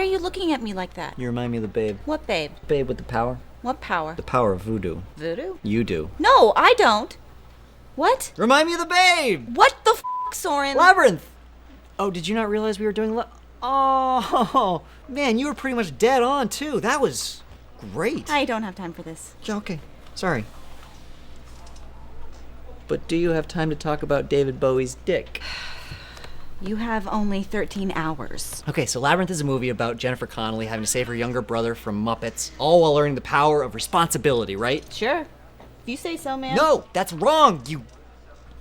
Why are you looking at me like that? You remind me of the babe. What babe? Babe with the power. What power? The power of voodoo. Voodoo? You do. No, I don't. What? Remind me of the babe! What the f***, Soren? Labyrinth! Oh, did you not realize we were doing Oh, man, you were pretty much dead on, too. That was great. I don't have time for this. Yeah, okay. Sorry. But do you have time to talk about David Bowie's dick? You have only 13 hours. Okay, so Labyrinth is a movie about Jennifer Connelly having to save her younger brother from Muppets, all while learning the power of responsibility, right? Sure. If you say so, man. No, that's wrong, you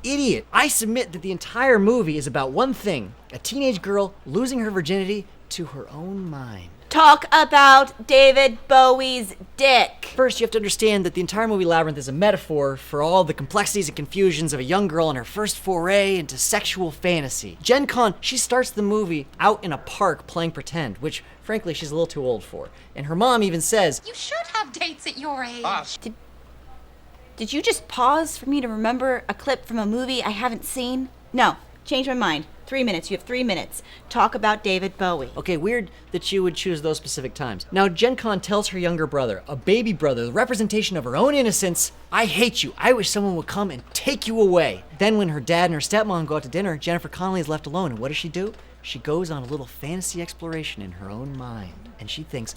idiot. I submit that the entire movie is about one thing: a teenage girl losing her virginity to her own mind. Talk about David Bowie's dick. First, you have to understand that the entire movie Labyrinth is a metaphor for all the complexities and confusions of a young girl in her first foray into sexual fantasy. Jen Con, she starts the movie out in a park playing pretend, which, frankly, she's a little too old for. And her mom even says, "You should have dates at your age." Did you just pause for me to remember a clip from a movie I haven't seen? No, change my mind. 3 minutes. You have 3 minutes. Talk about David Bowie. Okay, weird that you would choose those specific times. Now, Gen Con tells her younger brother, a baby brother, the representation of her own innocence, "I hate you. I wish someone would come and take you away." Then when her dad and her stepmom go out to dinner, Jennifer Connelly is left alone, and what does she do? She goes on a little fantasy exploration in her own mind. And she thinks,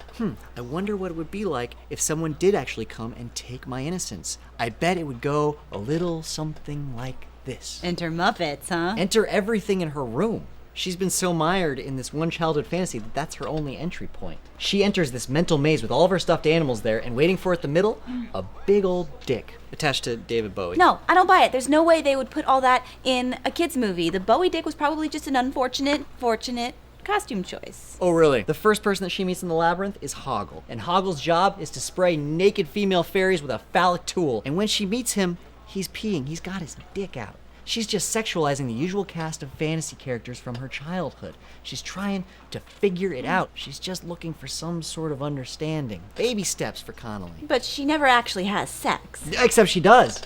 I wonder what it would be like if someone did actually come and take my innocence. I bet it would go a little something like this. Enter Muppets, huh? Enter everything in her room. She's been so mired in this one childhood fantasy that that's her only entry point. She enters this mental maze with all of her stuffed animals there, and waiting for her at the middle, a big old dick attached to David Bowie. No, I don't buy it. There's no way they would put all that in a kid's movie. The Bowie dick was probably just an unfortunate, fortunate costume choice. Oh, really? The first person that she meets in the labyrinth is Hoggle. And Hoggle's job is to spray naked female fairies with a phallic tool. And when she meets him, he's peeing. He's got his dick out. She's just sexualizing the usual cast of fantasy characters from her childhood. She's trying to figure it out. She's just looking for some sort of understanding. Baby steps for Connelly. But she never actually has sex. Except she does.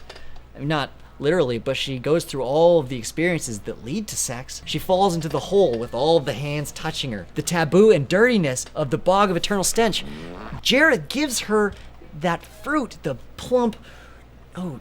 I mean, not literally, but she goes through all of the experiences that lead to sex. She falls into the hole with all of the hands touching her. The taboo and dirtiness of the bog of eternal stench. Jared gives her that fruit, the plump,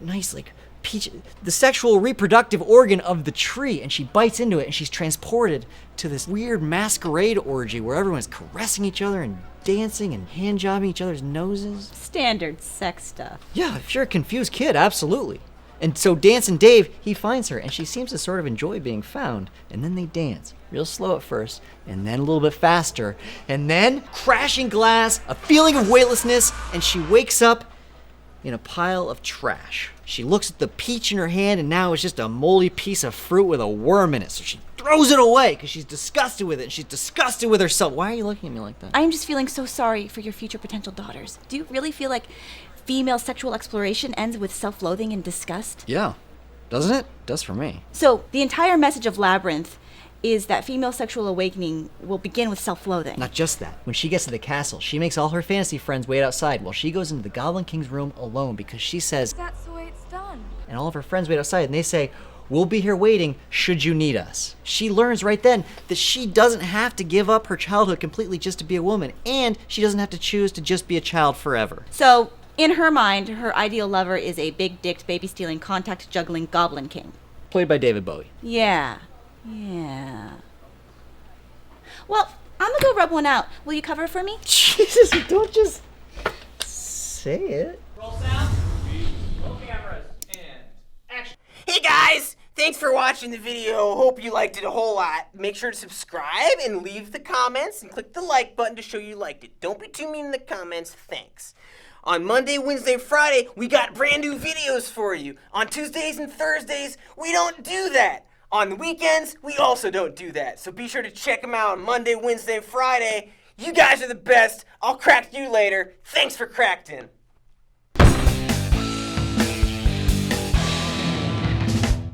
nice, like, peach, the sexual reproductive organ of the tree, and she bites into it, and she's transported to this weird masquerade orgy where everyone's caressing each other and dancing and hand-jobbing each other's noses. Standard sex stuff. Yeah, if you're a confused kid, absolutely. And so Dancing Dave, he finds her, and she seems to sort of enjoy being found. And then they dance, real slow at first, and then a little bit faster, and then crashing glass, a feeling of weightlessness, and she wakes up in a pile of trash. She looks at the peach in her hand, and now it's just a moldy piece of fruit with a worm in it. So she throws it away because she's disgusted with it, and she's disgusted with herself. Why are you looking at me like that? I'm just feeling so sorry for your future potential daughters. Do you really feel like female sexual exploration ends with self-loathing and disgust? Yeah. Doesn't it? Does for me. So the entire message of Labyrinth is that female sexual awakening will begin with self-loathing. Not just that. When she gets to the castle, she makes all her fantasy friends wait outside while she goes into the Goblin King's room alone because she says, "That's the way it's done." And all of her friends wait outside and they say, "We'll be here waiting should you need us." She learns right then that she doesn't have to give up her childhood completely just to be a woman, and she doesn't have to choose to just be a child forever. So, in her mind, her ideal lover is a big-dicked, baby-stealing, contact-juggling Goblin King. Played by David Bowie. Yeah. Well, I'm gonna go rub one out. Will you cover for me? Jesus, don't just say it. Roll sound. Roll cameras. And action. Hey guys! Thanks for watching the video. Hope you liked it a whole lot. Make sure to subscribe and leave the comments and click the like button to show you liked it. Don't be too mean in the comments. Thanks. On Monday, Wednesday, and Friday, we got brand new videos for you. On Tuesdays and Thursdays, we don't do that. On the weekends, we also don't do that. So be sure to check them out on Monday, Wednesday, and Friday. You guys are the best. I'll crack you later. Thanks for Cracked In.